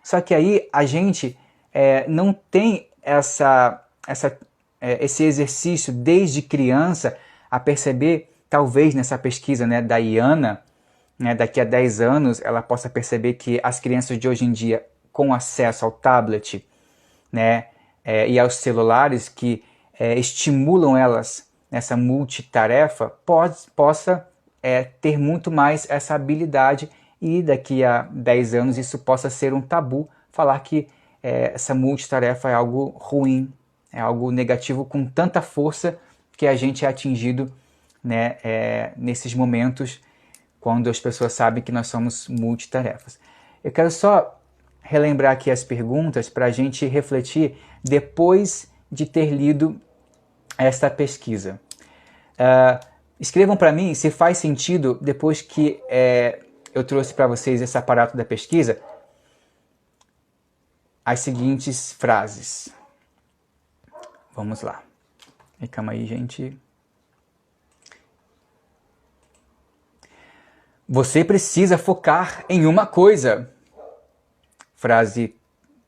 Só que aí a gente não tem esse exercício desde criança a perceber, talvez nessa pesquisa, né, da Iana, né, daqui a 10 anos ela possa perceber que as crianças de hoje em dia, com acesso ao tablet, né, e aos celulares que estimulam elas nessa multitarefa, possa ter muito mais essa habilidade e daqui a 10 anos isso possa ser um tabu, falar que essa multitarefa é algo ruim, é algo negativo com tanta força que a gente é atingido, né, nesses momentos quando as pessoas sabem que nós somos multitarefas. Eu quero só relembrar aqui as perguntas para a gente refletir depois de ter lido esta pesquisa. Escrevam para mim se faz sentido, depois que eu trouxe para vocês esse aparato da pesquisa, as seguintes frases. Vamos lá. Calma aí, gente. Você precisa focar em uma coisa. Frase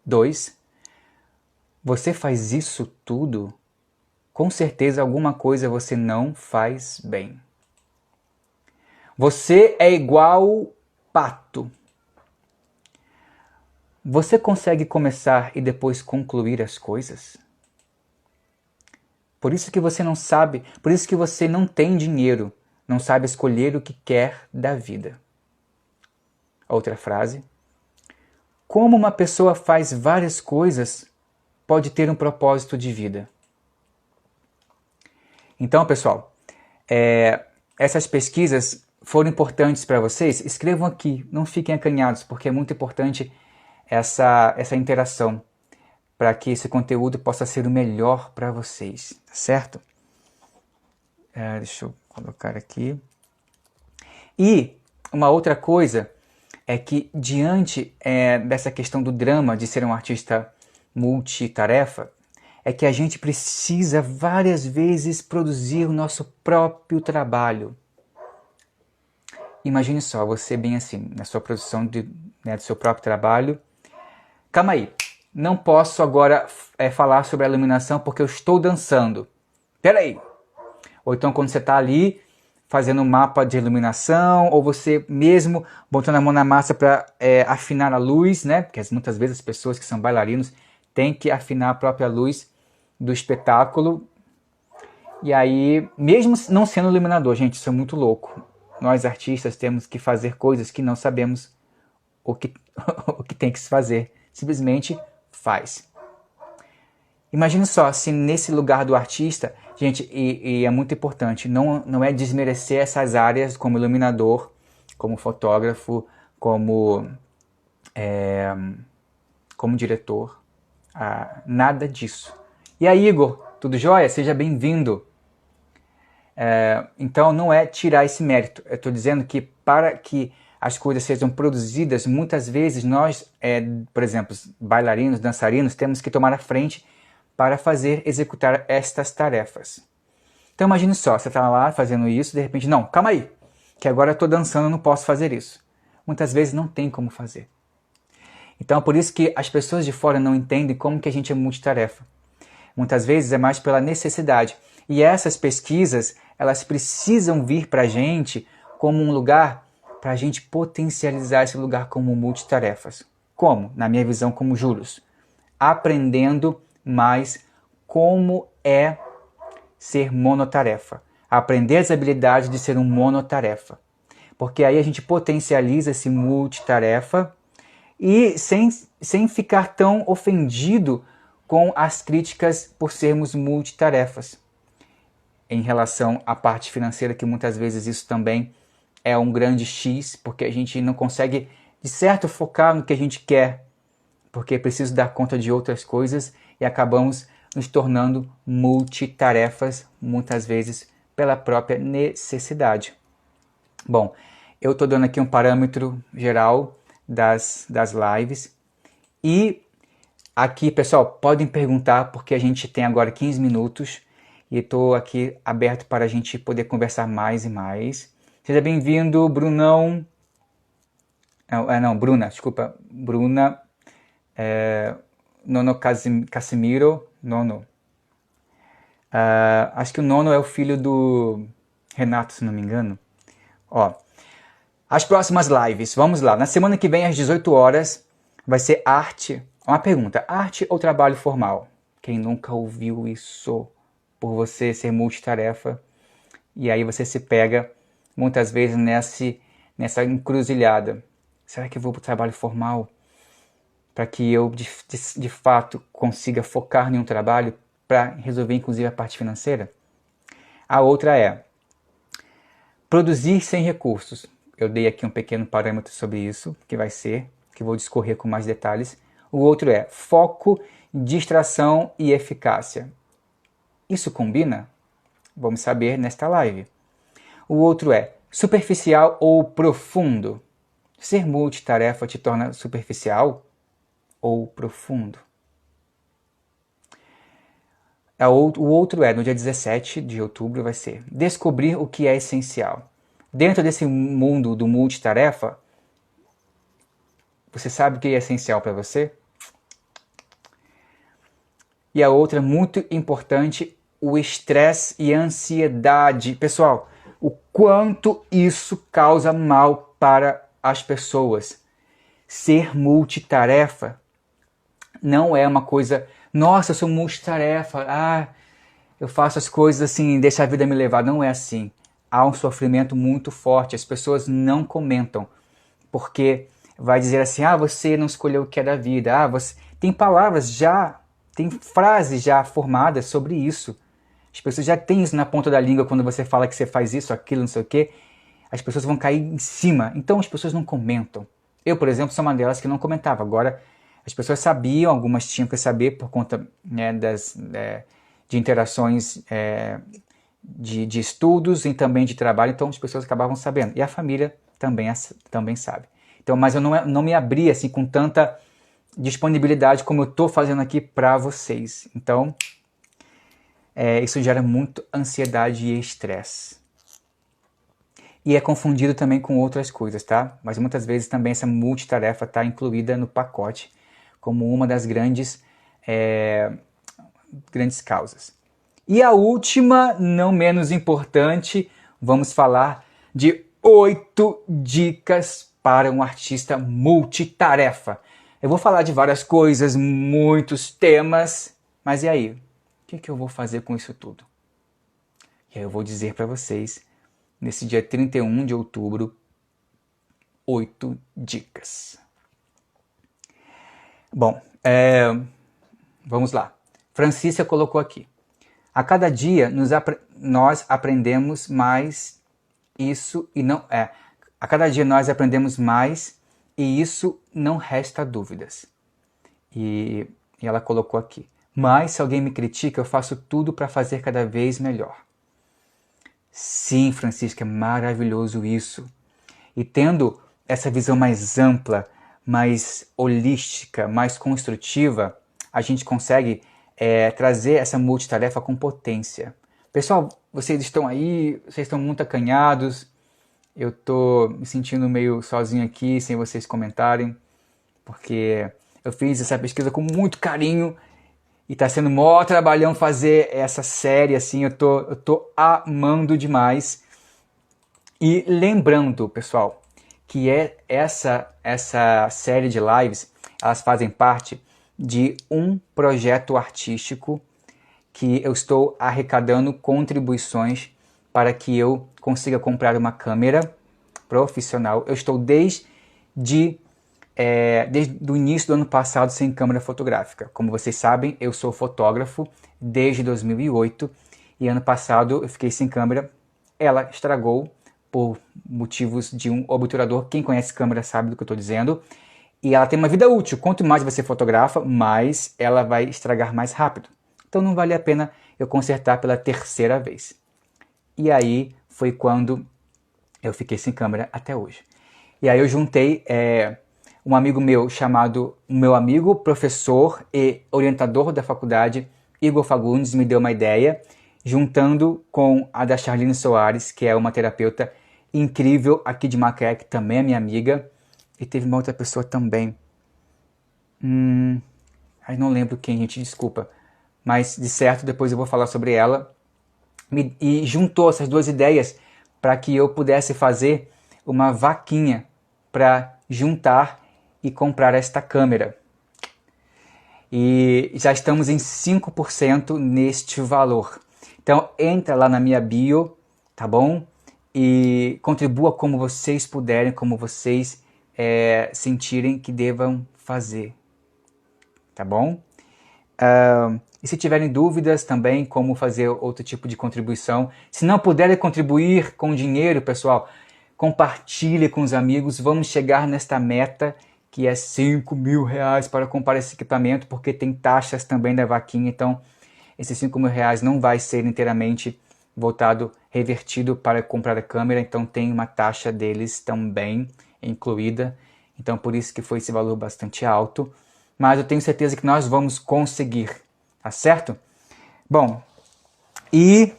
2. Você faz isso tudo? Com certeza alguma coisa você não faz bem. Você é igual pato. Você consegue começar e depois concluir as coisas? Por isso que você não sabe, por isso que você não tem dinheiro, não sabe escolher o que quer da vida. Outra frase. Como uma pessoa faz várias coisas, pode ter um propósito de vida. Então, pessoal, essas pesquisas foram importantes para vocês? Escrevam aqui, não fiquem acanhados, porque é muito importante essa interação, para que esse conteúdo possa ser o melhor para vocês, tá certo? Deixa eu colocar aqui. E uma outra coisa é que, diante dessa questão do drama de ser um artista multitarefa, é que a gente precisa várias vezes produzir o nosso próprio trabalho. Imagine só, você bem assim, na sua produção do seu próprio trabalho. Calma aí, não posso agora falar sobre a iluminação porque eu estou dançando. Peraí. Ou então quando você está ali fazendo um mapa de iluminação, ou você mesmo botando a mão na massa para afinar a luz, né? Porque muitas vezes as pessoas que são bailarinos têm que afinar a própria luz do espetáculo. E aí, mesmo não sendo iluminador, gente, isso é muito louco. Nós artistas temos que fazer coisas que não sabemos o que tem que se fazer. Simplesmente faz. Imagine só, se nesse lugar do artista, gente, e é muito importante, não é desmerecer essas áreas como iluminador, como fotógrafo, como, como diretor, nada disso. E aí, Igor, tudo jóia? Seja bem-vindo. Então não é tirar esse mérito, eu estou dizendo que para que as coisas sejam produzidas, muitas vezes nós, por exemplo, bailarinos, dançarinos, temos que tomar a frente para executar estas tarefas. Então imagine só, você está lá fazendo isso, de repente, não, calma aí, que agora eu estou dançando, não posso fazer isso. Muitas vezes não tem como fazer. Então é por isso que as pessoas de fora não entendem como que a gente é multitarefa. Muitas vezes é mais pela necessidade. E essas pesquisas, elas precisam vir para a gente como um lugar para a gente potencializar esse lugar como multitarefas. Como? Na minha visão, como juros. Aprendendo mais como é ser monotarefa. Aprender as habilidades de ser um monotarefa. Porque aí a gente potencializa esse multitarefa e sem ficar tão ofendido com as críticas por sermos multitarefas. Em relação à parte financeira, que muitas vezes isso também é um grande X, porque a gente não consegue, de certo, focar no que a gente quer, porque é preciso dar conta de outras coisas e acabamos nos tornando multitarefas, muitas vezes pela própria necessidade. Bom, eu estou dando aqui um parâmetro geral das lives e aqui, pessoal, podem perguntar, porque a gente tem agora 15 minutos e estou aqui aberto para a gente poder conversar mais e mais. Seja bem-vindo, Brunão. Não, Bruna, desculpa. Bruna. Nono Casimiro. Nono. Acho que o Nono é o filho do Renato, se não me engano. Ó, as próximas lives, vamos lá. Na semana que vem, às 18 horas, vai ser arte. Uma pergunta, arte ou trabalho formal? Quem nunca ouviu isso? Por você ser multitarefa. E aí você se pega, muitas vezes, nessa encruzilhada. Será que eu vou para o trabalho formal? Para que eu, de fato, consiga focar em um trabalho para resolver, inclusive, a parte financeira? A outra é produzir sem recursos. Eu dei aqui um pequeno parâmetro sobre isso, que vou discorrer com mais detalhes. O outro é foco, distração e eficácia. Isso combina? Vamos saber nesta live. O outro é superficial ou profundo. Ser multitarefa te torna superficial ou profundo? O outro é, no dia 17 de outubro, vai ser descobrir o que é essencial. Dentro desse mundo do multitarefa, você sabe o que é essencial para você? E a outra, muito importante, o estresse e a ansiedade. Pessoal, o quanto isso causa mal para as pessoas. Ser multitarefa não é uma coisa, nossa, eu sou multitarefa, eu faço as coisas assim, deixa a vida me levar. Não é assim. Há um sofrimento muito forte, as pessoas não comentam, porque vai dizer assim, você não escolheu o que é da vida, você... Tem palavras já, tem frases já formadas sobre isso. As pessoas já têm isso na ponta da língua quando você fala que você faz isso, aquilo, não sei o quê. As pessoas vão cair em cima. Então as pessoas não comentam. Eu, por exemplo, sou uma delas que não comentava. Agora, as pessoas sabiam, algumas tinham que saber por conta, né, de interações de estudos e também de trabalho. Então as pessoas acabavam sabendo. E a família também sabe. Então, mas eu não me abri assim com tanta disponibilidade como eu estou fazendo aqui para vocês. Então, isso gera muito ansiedade e estresse. E é confundido também com outras coisas, tá? Mas muitas vezes também essa multitarefa está incluída no pacote como uma das grandes causas. E a última, não menos importante, vamos falar de 8 dicas para um artista multitarefa. Eu vou falar de várias coisas, muitos temas, mas e aí? O que eu vou fazer com isso tudo? E aí eu vou dizer para vocês, nesse dia 31 de outubro, 8 dicas. Bom, vamos lá. Francisca colocou aqui. A cada dia nós aprendemos mais isso e não é. A cada dia nós aprendemos mais e isso não resta dúvidas. E ela colocou aqui. Mas se alguém me critica, eu faço tudo para fazer cada vez melhor. Sim, Francisca, é maravilhoso isso. E tendo essa visão mais ampla, mais holística, mais construtiva, a gente consegue trazer essa multitarefa com potência. Pessoal, vocês estão aí, vocês estão muito acanhados, eu estou me sentindo meio sozinho aqui, sem vocês comentarem, porque eu fiz essa pesquisa com muito carinho e está sendo maior trabalhão fazer essa série, assim, eu tô amando demais. E lembrando, pessoal, que essa série de lives, elas fazem parte de um projeto artístico que eu estou arrecadando contribuições para que eu consiga comprar uma câmera profissional. Eu estou desde o início do ano passado sem câmera fotográfica. Como vocês sabem, eu sou fotógrafo desde 2008 e ano passado eu fiquei sem câmera. Ela estragou por motivos de um obturador. Quem conhece câmera sabe do que eu estou dizendo. E ela tem uma vida útil. Quanto mais você fotografa, mais ela vai estragar mais rápido. Então não vale a pena eu consertar pela terceira vez. E aí foi quando eu fiquei sem câmera até hoje. E aí eu juntei um amigo meu chamado, meu amigo, professor e orientador da faculdade, Igor Fagundes, me deu uma ideia, juntando com a da Charlene Soares, que é uma terapeuta incrível aqui de Macaé, que também é minha amiga, e teve uma outra pessoa também. Aí não lembro quem, gente, desculpa. Mas de certo depois eu vou falar sobre ela. E juntou essas duas ideias para que eu pudesse fazer uma vaquinha para juntar e comprar esta câmera. E já estamos em 5% neste valor. Então entra lá na minha bio, tá bom? E contribua como vocês puderem, como vocês sentirem que devam fazer, tá bom? E se tiverem dúvidas também como fazer outro tipo de contribuição, se não puderem contribuir com dinheiro, pessoal, compartilhe com os amigos, vamos chegar nesta meta que é R$5.000 para comprar esse equipamento, porque tem taxas também da vaquinha, então esses R$5.000 não vai ser inteiramente revertido para comprar a câmera, então tem uma taxa deles também incluída, então por isso que foi esse valor bastante alto, mas eu tenho certeza que nós vamos conseguir, tá certo? Bom, e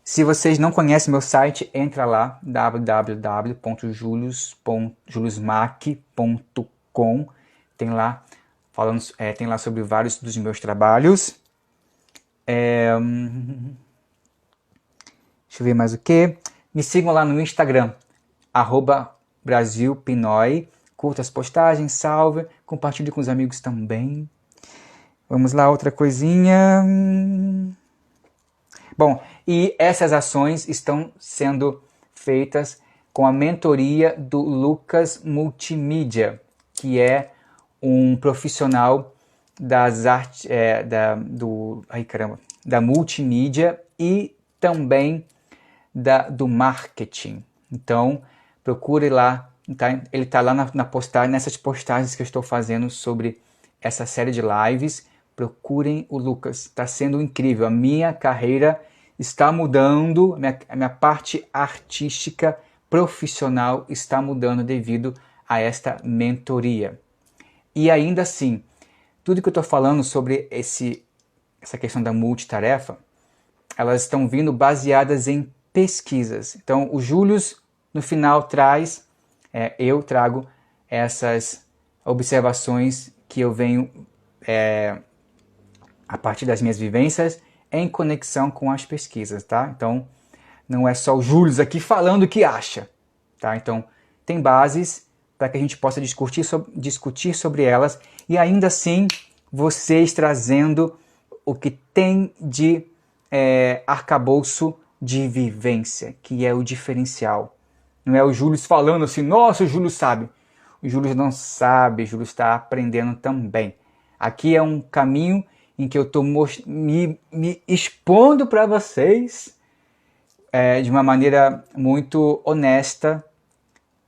se vocês não conhecem meu site, entra lá, www.juliusmac.com, tem lá sobre vários dos meus trabalhos. Deixa eu ver mais o que. Me sigam lá no Instagram, @BrasilPinói. Curta as postagens, salve, compartilhe com os amigos também. Vamos lá, outra coisinha. Bom, e essas ações estão sendo feitas com a mentoria do Lucas Multimídia, que é um profissional das artes, da multimídia e também do marketing. Então, procure lá, tá? Ele está lá nessas postagens que eu estou fazendo sobre essa série de lives. Procurem o Lucas, está sendo incrível. A minha carreira está mudando, a minha parte artística, profissional está mudando devido a esta mentoria. E ainda assim, tudo que eu estou falando sobre essa questão da multitarefa, elas estão vindo baseadas em pesquisas. Então, o Július, no final, eu trago essas observações que eu venho a partir das minhas vivências em conexão com as pesquisas, tá? Então, não é só o Július aqui falando o que acha, tá? Então, tem bases para que a gente possa discutir sobre elas e ainda assim vocês trazendo o que tem de arcabouço de vivência, que é o diferencial. Não é o Július falando assim, nossa, o Július sabe. O Július não sabe, o Július está aprendendo também. Aqui é um caminho em que eu estou me expondo para vocês de uma maneira muito honesta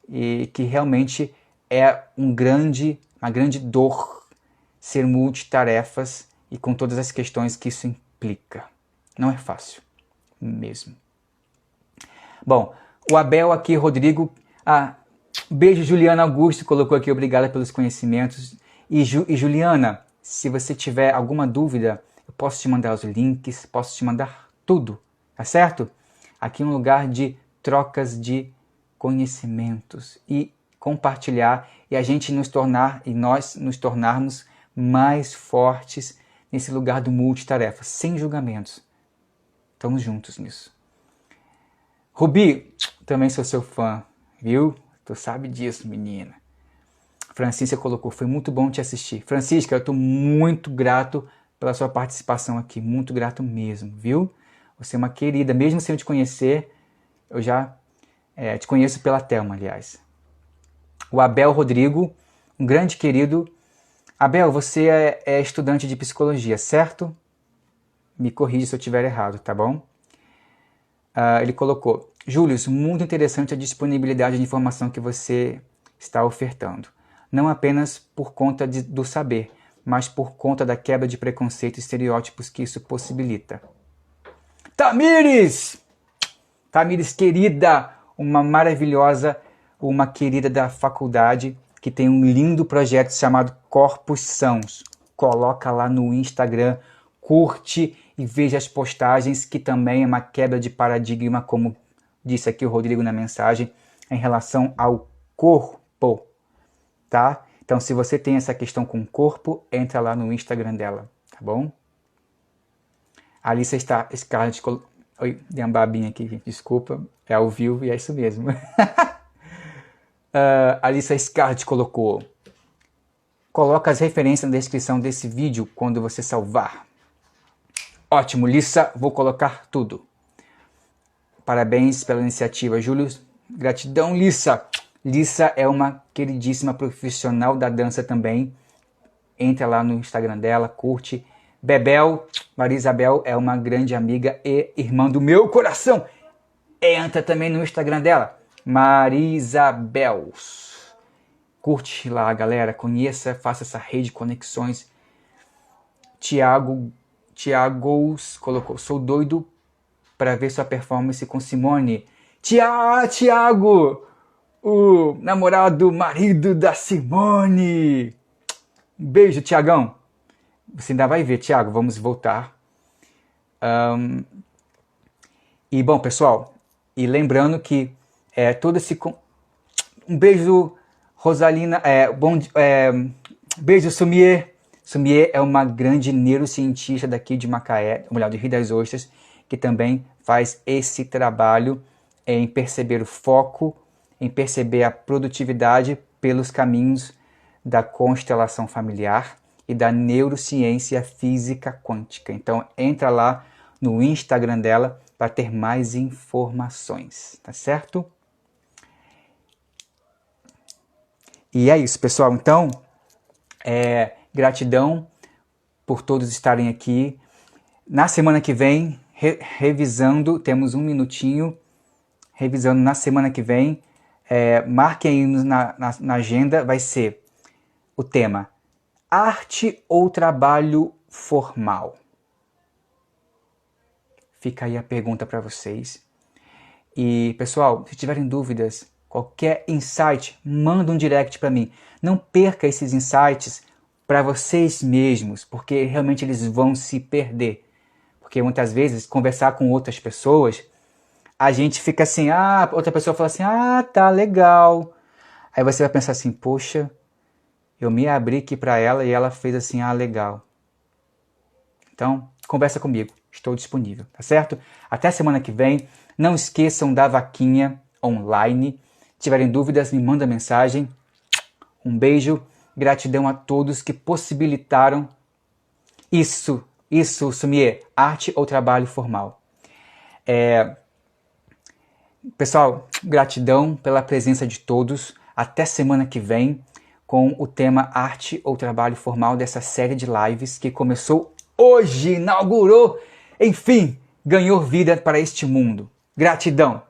e que realmente é uma grande dor ser multitarefas e com todas as questões que isso implica. Não é fácil mesmo. Bom, o Abel aqui, Rodrigo, beijo, Juliana Augusto, colocou aqui, obrigada pelos conhecimentos. E Juliana, se você tiver alguma dúvida, eu posso te mandar os links, posso te mandar tudo, tá certo? Aqui é um lugar de trocas de conhecimentos e compartilhar e a gente nós nos tornarmos mais fortes nesse lugar do multitarefa, sem julgamentos. Estamos juntos nisso. Rubi, também sou seu fã, viu? Tu sabe disso, menina. Francisca colocou, foi muito bom te assistir. Francisca, eu estou muito grato pela sua participação aqui, muito grato mesmo, viu? Você é uma querida, mesmo sem eu te conhecer, eu já te conheço pela Thelma, aliás. O Abel Rodrigo, um grande querido. Abel, você é estudante de psicologia, certo? Me corrija se eu estiver errado, tá bom? Ele colocou, Júlio, muito interessante a disponibilidade de informação que você está ofertando. Não apenas por conta do saber, mas por conta da quebra de preconceitos e estereótipos que isso possibilita. Tamires! Tamires, querida, uma maravilhosa, uma querida da faculdade, que tem um lindo projeto chamado Corpos Sãos. Coloca lá no Instagram, curte e veja as postagens, que também é uma quebra de paradigma, como disse aqui o Rodrigo na mensagem, em relação ao corpo, tá? Então, se você tem essa questão com o corpo, entra lá no Instagram dela, tá bom? A Alissa Scarlett... Oi, dei uma babinha aqui, gente, desculpa, é ao vivo e é isso mesmo. A Alissa Scarlett colocou, coloca as referências na descrição desse vídeo quando você salvar. Ótimo, Lissa, vou colocar tudo. Parabéns pela iniciativa, Júlio. Gratidão, Lissa. Lissa é uma queridíssima profissional da dança também. Entra lá no Instagram dela, curte. Bebel, Maria Isabel, é uma grande amiga e irmã do meu coração. Entra também no Instagram dela, Maria Isabel. Curte lá, galera. Conheça, faça essa rede de conexões. Tiago colocou, sou doido para ver sua performance com Simone. Tiago, o namorado, marido da Simone. Um beijo, Tiagão. Você ainda vai ver, Tiago, vamos voltar. E bom, pessoal, e lembrando que todo esse... Um beijo, Rosalina, beijo, Sumier. Sumier é uma grande neurocientista daqui de Macaé, ou melhor, de Rio das Ostras, que também faz esse trabalho em perceber o foco, em perceber a produtividade pelos caminhos da constelação familiar e da neurociência física quântica. Então, entra lá no Instagram dela para ter mais informações, tá certo? E é isso, pessoal. Então, gratidão por todos estarem aqui. Na semana que vem, revisando, temos um minutinho, revisando na semana que vem, marquem aí na agenda, vai ser o tema arte ou trabalho formal? Fica aí a pergunta para vocês. E, pessoal, se tiverem dúvidas, qualquer insight, manda um direct para mim. Não perca esses insights para vocês mesmos, porque realmente eles vão se perder. Porque muitas vezes, conversar com outras pessoas, a gente fica assim, outra pessoa fala assim, tá, legal. Aí você vai pensar assim, poxa, eu me abri aqui para ela e ela fez assim, legal. Então, conversa comigo, estou disponível, tá certo? Até semana que vem. Não esqueçam da vaquinha online. Se tiverem dúvidas, me manda mensagem. Um beijo, gratidão a todos que possibilitaram isso, Sumier, arte ou trabalho formal. Pessoal, gratidão pela presença de todos. Até semana que vem com o tema arte ou trabalho formal dessa série de lives que começou hoje inaugurou, enfim, ganhou vida para este mundo. Gratidão.